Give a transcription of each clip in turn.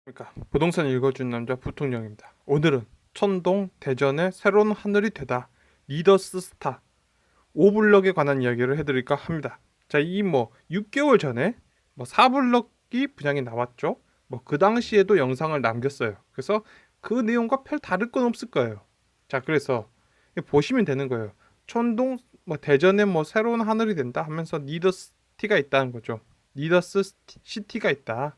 그러니까 부동산 읽어준 남자 부통령입니다. 오늘은 천동 대전의 새로운 하늘이 되다 리더스 스타 5블럭에 관한 이야기를 해드릴까 합니다. 자, 이 6개월 전에 4블럭이 분양이 나왔죠. 그 당시에도 영상을 남겼어요. 그래서 그 내용과 별 다를 건 없을 거예요. 자, 그래서 보시면 되는 거예요. 천동 대전에 새로운 하늘이 된다 하면서 리더스 시티가 있다는 거죠. 리더스 시티가 있다.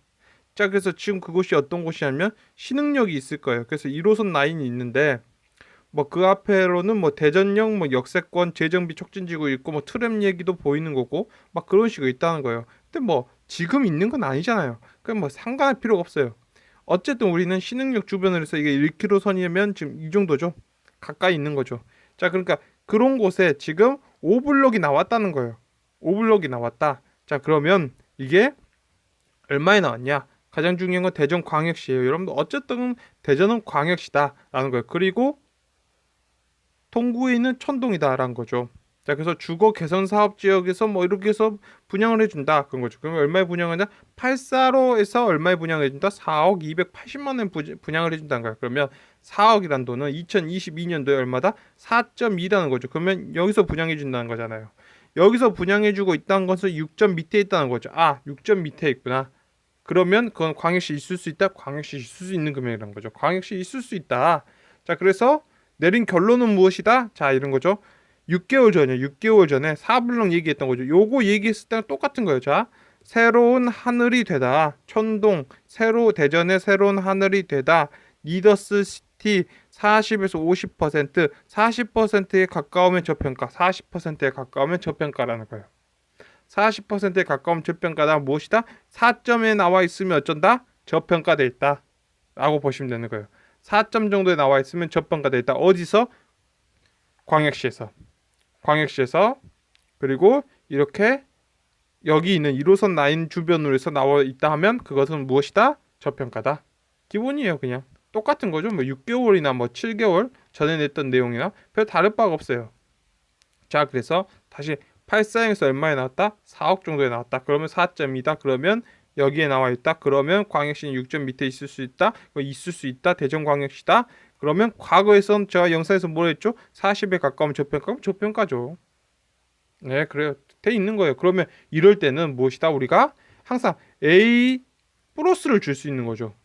자, 그래서 지금 그곳이 어떤 곳이냐면 신흥역이 있을 거예요. 그래서 1호선 라인이 있는데 그 앞에로는 대전역 역세권 재정비 촉진지구 있고 트램 얘기도 보이는 거고 그런 식으로 있다는 거예요. 근데 지금 있는 건 아니잖아요. 그럼 상관할 필요가 없어요. 어쨌든 우리는 신흥역 주변으로 해서 이게 1km 선이면 지금 이 정도죠. 가까이 있는 거죠. 자, 그러니까 그런 곳에 지금 5블럭이 나왔다는 거예요. 5블럭이 나왔다. 자, 그러면 이게 얼마에 나왔냐? 가장 중요한 건 대전광역시예요. 여러분들 어쨌든 대전은 광역시다라는 거예요. 그리고 통구에 있는 천동이다라는 거죠. 자, 그래서 주거 개선 사업 지역에서 이렇게 해서 분양을 해준다 그런 거죠. 그러면 얼마에 분양하냐? 8사로에서 얼마에 분양을 해준다? 4억 280만 원 분양을 해준다는 거예요. 그러면 4억이란 돈은 2022년도에 얼마다? 4.2라는 거죠. 그러면 여기서 분양해 준다는 거잖아요. 여기서 분양해주고 있다는 것은 6점 밑에 있다는 거죠. 아, 6점 밑에 있구나. 그러면 그건 광역시 있을 수 있다. 광역시 있을 수 있는 금액이라는 거죠. 광역시 있을 수 있다. 자, 그래서 내린 결론은 무엇이다? 자, 이런 거죠. 6개월 전에 6개월 전에 4블럭 얘기했던 거죠. 요거 얘기했을 때랑 똑같은 거예요. 자, 새로운 하늘이 되다. 천동 대전의 새로운 하늘이 되다. 리더스 시티 40에서 50%, 40%에 가까우면 저평가, 40%에 가까우면 저평가라는 거예요. 40%에 가까운 저평가다. 무엇이다? 4점에 나와 있으면 어쩐다? 저평가돼 있다 라고 보시면 되는 거예요. 4점 정도에 나와 있으면 저평가돼 있다. 어디서? 광역시에서. 그리고 이렇게 여기 있는 1호선 라인 주변으로 해서 나와 있다 하면 그것은 무엇이다? 저평가다. 기본이에요. 그냥 똑같은 거죠. 6개월이나 7개월 전에 냈던 내용이나 별 다를 바가 없어요. 자, 그래서 다시 84형에서 얼마에 나왔다? 4억 정도에 나왔다. 그러면 4점이다. 그러면 여기에 나와 있다. 그러면 광역시는 6점 밑에 있을 수 있다. 있을 수 있다. 대전광역시다. 그러면 과거에선 제가 영상에서 뭘 했죠? 40에 가까운 저평가면 저평가죠. 네, 그래요. 돼 있는 거예요. 그러면 이럴 때는 무엇이다? 우리가 항상 A 플러스를 줄 수 있는 거죠.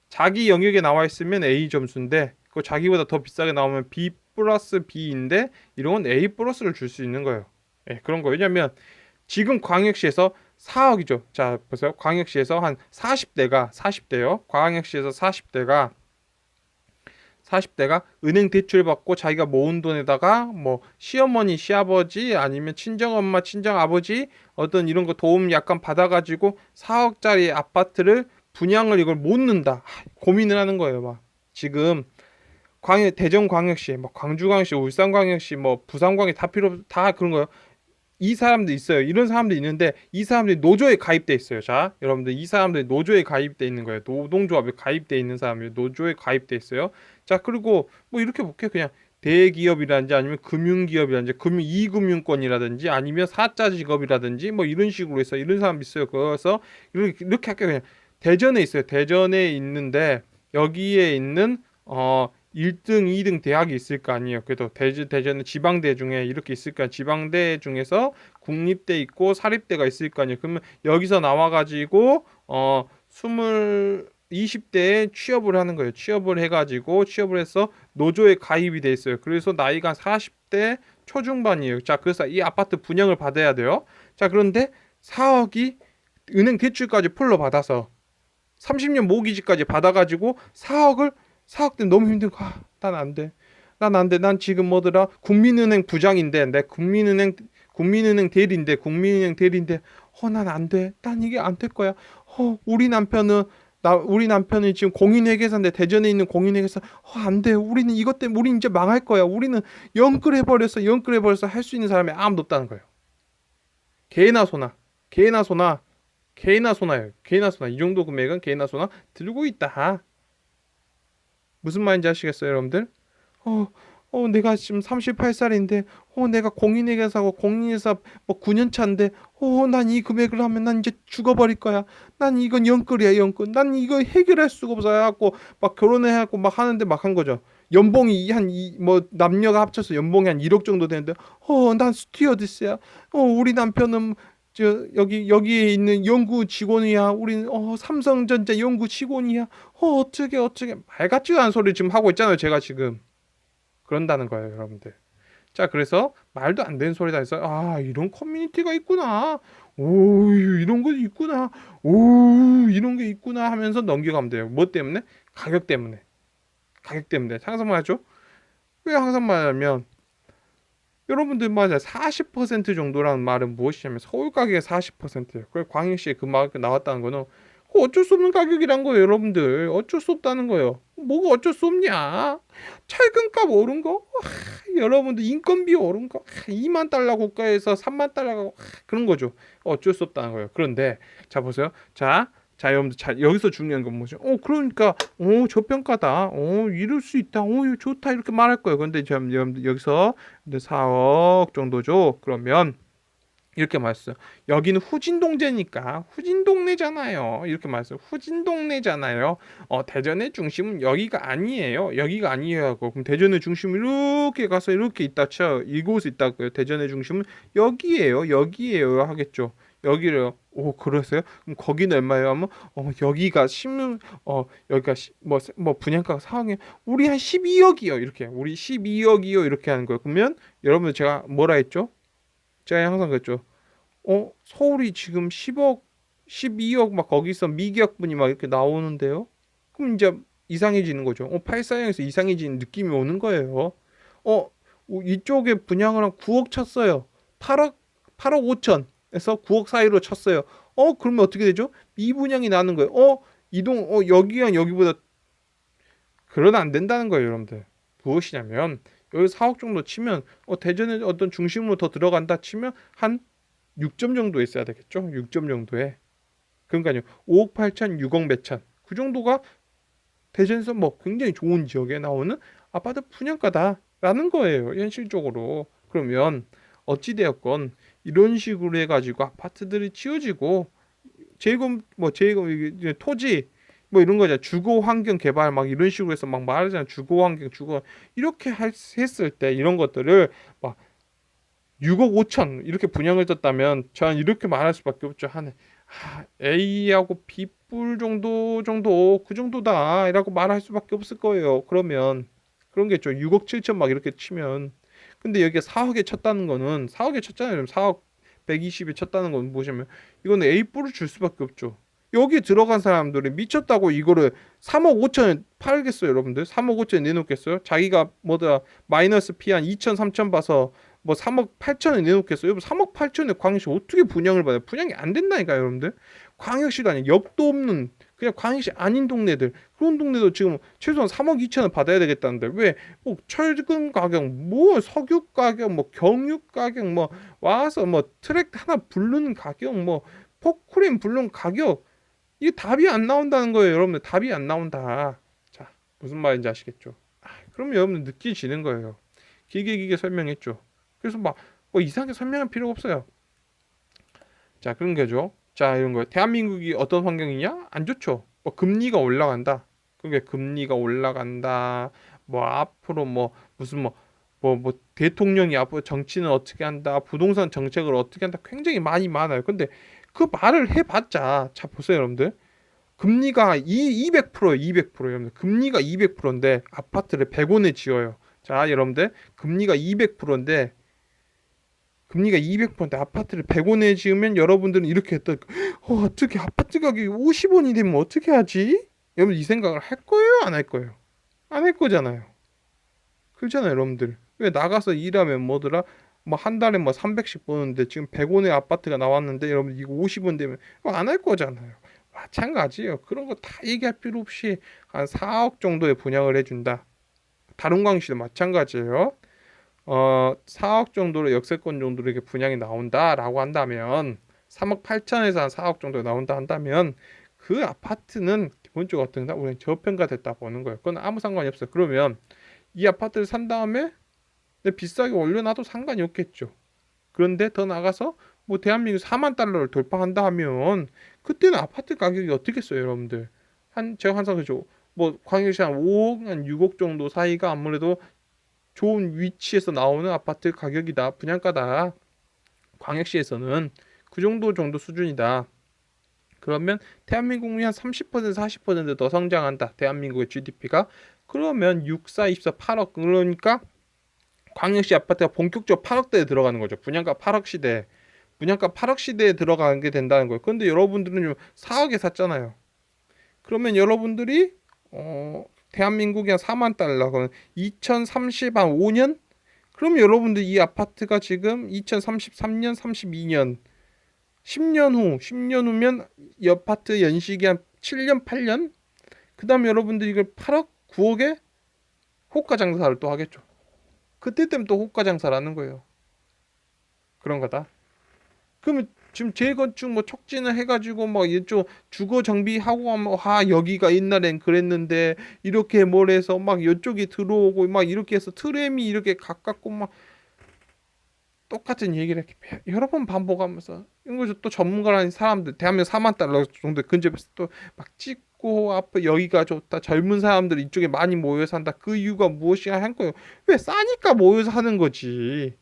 자기 영역에 나와 있으면 A 점수인데 그 자기보다 더 비싸게 나오면 B 플러스 B인데 이런 건 A 플러스를 줄 수 있는 거예요. 네, 그런 거. 왜냐면 지금 광역시에서 4억이죠. 자, 보세요. 광역시에서 한 40대요. 광역시에서 40대가 은행 대출 받고 자기가 모은 돈에다가 시어머니, 시아버지 아니면 친정엄마, 친정아버지 어떤 이런 거 도움 약간 받아가지고 4억짜리 아파트를 분양을 이걸 못 넣는다. 고민을 하는 거예요. 지금 대전광역시, 광주광역시, 울산광역시, 부산광역 다 그런 거예요. 이 사람도 있어요. 이런 사람도 있는데 이 사람들이 노조에 가입돼 있어요. 자, 여러분들 이 사람들이 노조에 가입돼 있는 거예요. 노동조합에 가입돼 있는 사람이 노조에 가입돼 있어요. 자, 그리고 이렇게 볼게요. 그냥 대기업이라든지 아니면 금융기업이라든지 이금융권이라든지 아니면 사자 직업이라든지 이런 식으로 해서 이런 사람 있어요. 그래서 이렇게 할게요. 그냥 대전에 있어요. 대전에 있는데 여기에 있는 1등, 2등 대학이 있을 거 아니에요. 그래도 대전은 지방대 중에 이렇게 있을 거 아니에요. 지방대 중에서 국립대 있고 사립대가 있을 거 아니에요. 그러면 여기서 나와가지고 20대에 취업을 하는 거예요. 취업을 해서 노조에 가입이 돼 있어요. 그래서 나이가 40대 초중반이에요. 자, 그래서 이 아파트 분양을 받아야 돼요. 자, 그런데 4억이 은행 대출까지 풀로 받아서 30년 모기지까지 받아가지고 4억 때문에 너무 힘든 거. 난 안 돼. 난 안 돼. 난 지금 국민은행 부장인데, 내 국민은행 대리인데, 난 안 돼. 난 이게 안 될 거야. 우리 남편은 지금 공인회계사인데, 대전에 있는 공인회계사, 안 돼. 우리는 이것 때문에, 우리 이제 망할 거야. 우리는 영끌해버렸어. 할 수 있는 사람이 아무도 없다는 거예요. 개나 소나. 이 정도 금액은 개나 소나 들고 있다. 무슨 말인지 아시겠어요, 여러분들? 내가 지금 38살인데 내가 공인에게 사고 공인에서 뭐 9년 차인데 난 이 금액을 하면 난 이제 죽어버릴 거야. 난 이건 영끌이야, 영끌. 난 이거 해결할 수가 없어 갖고 막 결혼해갖고 막 하는데 막 한 거죠. 연봉이 뭐 남녀가 합쳐서 연봉이 한 1억 정도 되는데 난 스튜어디스야. 우리 남편은 여기에 있는 연구 직원이야. 우린 삼성전자 연구 직원이야. 어떻게 말 같지도 않은 소리 지금 하고 있잖아요. 제가 지금 그런다는 거예요, 여러분들. 자, 그래서 말도 안 되는 소리다 해서 이런 커뮤니티가 있구나. 오, 이런 거 있구나. 오, 이런 게 있구나 하면서 넘겨가면 돼요. 뭐 때문에? 가격 때문에. 가격 때문에. 항상 말하죠. 왜 항상 말하면 여러분들 맞아 40% 정도라는 말은 무엇이냐면 서울 가격의 40%예요. 그래 광역시에 그 말 나왔다는 거는 어쩔 수 없는 가격이란 거예요, 여러분들. 어쩔 수 없다는 거예요. 뭐가 어쩔 수 없냐? 철근값 오른 거? 여러분들 인건비 오른 거? 2만 달러 국가에서 3만 달러가 그런 거죠. 어쩔 수 없다는 거예요. 그런데 자 보세요. 자, 여러분들, 여기서 중요한 건 뭐죠? 그러니까, 저평가다. 이럴 수 있다. 이거 좋다. 이렇게 말할 거예요. 근데 여러분들, 여기서 4억 정도죠. 그러면, 이렇게 말했어요. 여기는 후진동제니까, 후진동네잖아요. 이렇게 말했어요. 후진동네잖아요. 대전의 중심은 여기가 아니에요. 여기가 아니에요. 하고. 그럼 대전의 중심은 이렇게 가서 이렇게 있다 쳐. 이곳에 있다고요. 대전의 중심은 여기에요. 여기에요. 하겠죠. 여기를 그러세요? 그럼 거기는 얼마예요? 하면 여기가 여기가 뭐 분양가가 4억이에요. 우리 한 12억이요. 이렇게 우리 12억이요. 이렇게 하는 거예요. 그러면 여러분 제가 뭐라 했죠? 제가 항상 그랬죠. 서울이 지금 10억, 12억 막 거기서 미계약분이 막 이렇게 나오는데요. 그럼 이제 이상해지는 거죠. 84형에서 이상해지는 느낌이 오는 거예요. 이쪽에 분양을 한 9억 쳤어요. 8억 5천에서 9억 사이로 쳤어요. 그러면 어떻게 되죠? 미분양이 나는 거예요. 여기랑 여기보다 그러면 안 된다는 거예요, 여러분들. 무엇이냐면 여기 4억 정도 치면 대전에 어떤 중심으로 더 들어간다 치면 한 6점 정도 있어야 되겠죠? 6점 정도에. 그러니까요. 5억 8천, 6억 몇천. 그 정도가 대전에서 뭐 굉장히 좋은 지역에 나오는 아파트 분양가다라는 거예요. 현실적으로. 그러면 어찌되었건 이런 식으로 해가지고 아파트들이 지어지고 재개발 토지 뭐 이런 거잖아. 주거 환경 개발 막 이런 식으로 해서 막 말하잖아. 주거 환경 이렇게 했을 때 이런 것들을 막 6억 5천 이렇게 분양을 떴다면 저는 이렇게 말할 수밖에 없죠. A하고 B뿔 정도 그 정도다라고 말할 수밖에 없을 거예요. 그러면 그런 게 있죠. 6억 7천 막 이렇게 치면 근데 여기가 4억에 쳤다는 거는 4억에 쳤잖아요. 4억 120에 쳤다는 건 뭐냐면 이거는 A뿔을 줄 수밖에 없죠. 여기 들어간 사람들이 미쳤다고 이거를 3억 5천에 팔겠어요, 여러분들? 3억 5천에 내놓겠어요? 자기가 마이너스 피 한 2천, 3천 봐서 3억 8천에 내놓겠어요? 여러분 3억 8천에 광역시 어떻게 분양을 받아요? 분양이 안 된다니까요, 여러분들. 광역시도 아니고 옆도 없는 그냥 광역시 아닌 동네들 그런 동네도 지금 최소한 3억 2천을 받아야 되겠다는데 왜 철근 가격 석유 가격 경유 가격 와서 트랙 하나 부르는 가격 포크레인 부르는 가격 이게 답이 안 나온다는 거예요, 여러분들. 답이 안 나온다. 자, 무슨 말인지 아시겠죠? 그러면 여러분들 느끼시는 거예요. 길게 설명했죠. 그래서 이상하게 설명할 필요가 없어요. 자, 그런 거죠. 자, 이런 거. 대한민국이 어떤 환경이냐? 안 좋죠. 금리가 올라간다. 그게 금리가 올라간다. 앞으로 무슨 대통령이 앞으로 정치는 어떻게 한다. 부동산 정책을 어떻게 한다. 굉장히 많아요. 근데 그 말을 해봤자, 자, 보세요, 여러분들. 금리가 200%예요, 200%. 여러분들. 금리가 200%인데 아파트를 100원에 지어요. 자, 여러분들. 금리가 200%인데 아파트를 100원에 지으면 여러분들은 이렇게 했다. 어떻게 아파트 가격이 50원이 되면 어떻게 하지? 여러분 이 생각을 할 거예요, 안 할 거예요? 안 할 거잖아요. 그렇잖아요, 여러분들. 왜 나가서 일하면 한 달에 300씩 버는데 지금 100원의 아파트가 나왔는데 여러분 이거 50원 되면 안 할 거잖아요. 마찬가지예요. 그런 거 다 얘기할 필요 없이 한 4억 정도의 분양을 해준다. 다른 광시도 마찬가지예요. 4억 정도로 역세권 정도로 이렇게 분양이 나온다라고 한다면 3억 8천에서 한 4억 정도 나온다 한다면 그 아파트는 기본적으로 어떤가 우리는 저평가됐다 보는 거예요. 그건 아무 상관이 없어요. 그러면 이 아파트를 산 다음에 근데 비싸게 올려놔도 상관이 없겠죠. 그런데 더 나가서 뭐 대한민국 4만 달러를 돌파한다 하면 그때는 아파트 가격이 어떻겠어요, 여러분들? 한 제가 항상 그죠. 뭐 광역시 한 5억, 한 6억 정도 사이가 아무래도 좋은 위치에서 나오는 아파트 가격이다, 분양가다. 광역시에서는 그 정도 수준이다. 그러면 대한민국이 한 30% 40%더 성장한다. 대한민국의 GDP가. 그러면 6, 4, 24, 8억. 그러니까 광역시 아파트가 본격적으로 8억대에 들어가는 거죠. 분양가 8억 시대. 분양가 8억 시대에 들어가게 된다는 거예요. 그런데 여러분들은 좀 4억에 샀잖아요. 그러면 여러분들이 대한민국이 한 4만 달러. 그럼 2030 한 5년? 그럼 여러분들 이 아파트가 지금 2033년, 32년, 10년 후면 이 아파트 연식이 한 7년, 8년? 그 다음에 여러분들 이걸 8억, 9억에 호가 장사를 또 하겠죠. 그때 되면 또 호가 장사를 하는 거예요. 그런 거다. 그러면 지금 재건축 뭐 촉진을 해가지고 막 이쪽 주거 정비하고 하면 여기가 옛날엔 그랬는데 이렇게 뭘 해서 막 이쪽이 들어오고 막 이렇게 해서 트램이 이렇게 가깝고 막 똑같은 얘기를 이렇게 여러 번 반복하면서 이거 또 전문가라는 사람들 대한민국 4만 달러 정도 근접해서 또 막 찍고 앞에 여기가 좋다, 젊은 사람들 이쪽에 많이 모여 산다, 그 이유가 무엇이냐 한 거예요. 왜 싸니까 모여서 하는 거지.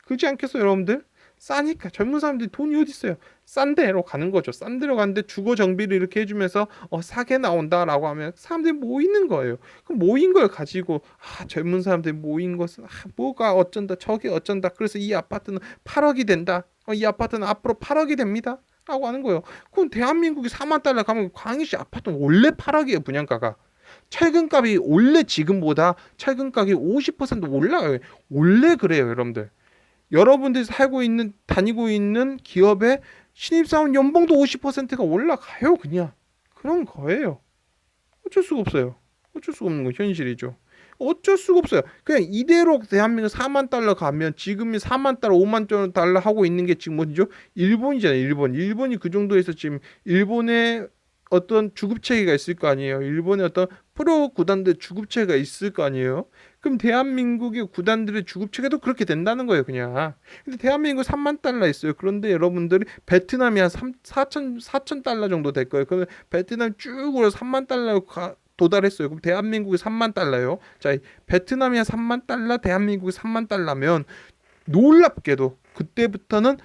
그렇지 않겠어요, 여러분들? 싸니까 젊은 사람들이 돈이 어디 있어요? 싼 데로 가는 거죠. 싼 데로 가는데 주거 정비를 이렇게 해주면서 싸게 나온다라고 하면 사람들이 모이는 거예요. 그 모인 걸 가지고 젊은 사람들이 모인 것은 뭐가 어쩐다, 저게 어쩐다. 그래서 이 아파트는 8억이 된다. 이 아파트는 앞으로 8억이 됩니다. 라고 하는 거예요. 그럼 대한민국이 4만 달러 가면 광역시 아파트는 원래 8억이에요, 분양가가. 철근값이 원래 지금보다 철근값이 50% 올라요. 원래 그래요, 여러분들. 여러분들이 살고 있는 다니고 있는 기업의 신입사원 연봉도 50%가 올라가요. 그냥 그런 거예요. 어쩔 수가 없어요. 어쩔 수가 없는 건 현실이죠. 어쩔 수가 없어요. 그냥 이대로 대한민국 4만 달러 가면 지금이 4만 달러, 5만 달러 하고 있는 게 지금 뭐죠? 일본이잖아요. 일본이 그 정도에서 지금 일본의 어떤 주급체계가 있을 거 아니에요. 일본의 어떤 프로 구단들 주급체계가 있을 거 아니에요. 그럼 대한민국의 구단들의 주급체계도 그렇게 된다는 거예요, 그냥. 근데 대한민국 3만 달러 있어요. 그런데 여러분들이 베트남이 한 4천 달러 정도 될 거예요. 그러면 베트남 쭉 올라서 3만 달러 도달했어요. 그럼 대한민국이 3만 달러요. 자, 베트남이 한 3만 달러, 대한민국이 3만 달러면 놀랍게도 그때부터는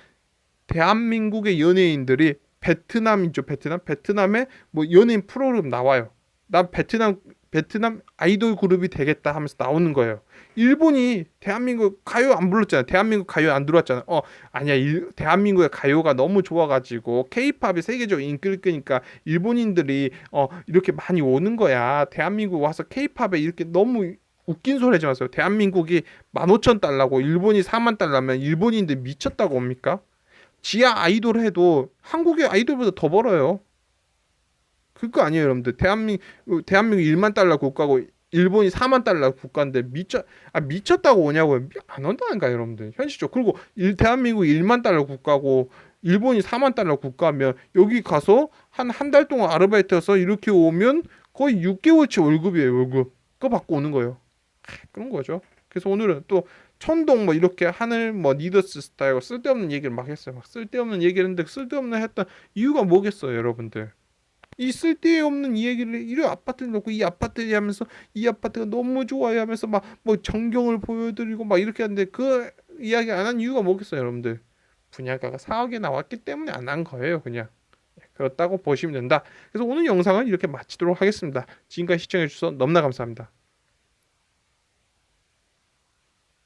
대한민국의 연예인들이 베트남이죠, 베트남에 뭐 연예인 프로그램 나와요. 난 베트남 아이돌 그룹이 되겠다 하면서 나오는 거예요. 일본이 대한민국 가요 안 불렀잖아요. 대한민국 가요 안 들어왔잖아요. 아니야. 대한민국의 가요가 너무 좋아가지고 케이팝이 세계적으로 인기를 끄니까 일본인들이 이렇게 많이 오는 거야. 대한민국 와서 케이팝에 이렇게 너무 웃긴 소리 하지 마세요. 대한민국이 15,000달러고 일본이 4만 달러면 일본인들 미쳤다고 옵니까? 지하 아이돌 해도 한국의 아이돌보다 더 벌어요. 그거 아니에요, 여러분들. 대한민국 1만 달러 국가고 일본이 4만 달러 국가인데 미쳤다고 오냐고요. 안 온다니까, 여러분들. 현실적으로. 그리고 대한민국 1만 달러 국가고 일본이 4만 달러 국가면 여기 가서 한 달 동안 아르바이트해서 이렇게 오면 거의 6개월치 월급이에요, 월급. 그거 받고 오는 거예요. 그런 거죠. 그래서 오늘은 또 천동 뭐 이렇게 하늘 뭐 니더스 스타일 쓸데없는 얘기를 막 했어요. 막 쓸데없는 얘기를 했는데 쓸데없는 했던 이유가 뭐겠어요, 여러분들? 이 쓸데없는 이 얘기를 이런 아파트를 놓고 이 아파트를 하면서 이 아파트가 너무 좋아요 하면서 막 뭐 전경을 보여드리고 막 이렇게 하는데 그 이야기 안 한 이유가 뭐겠어요, 여러분들? 분양가가 4억에 나왔기 때문에 안 한 거예요, 그냥. 그렇다고 보시면 된다. 그래서 오늘 영상은 이렇게 마치도록 하겠습니다. 지금까지 시청해주셔서 너무나 감사합니다.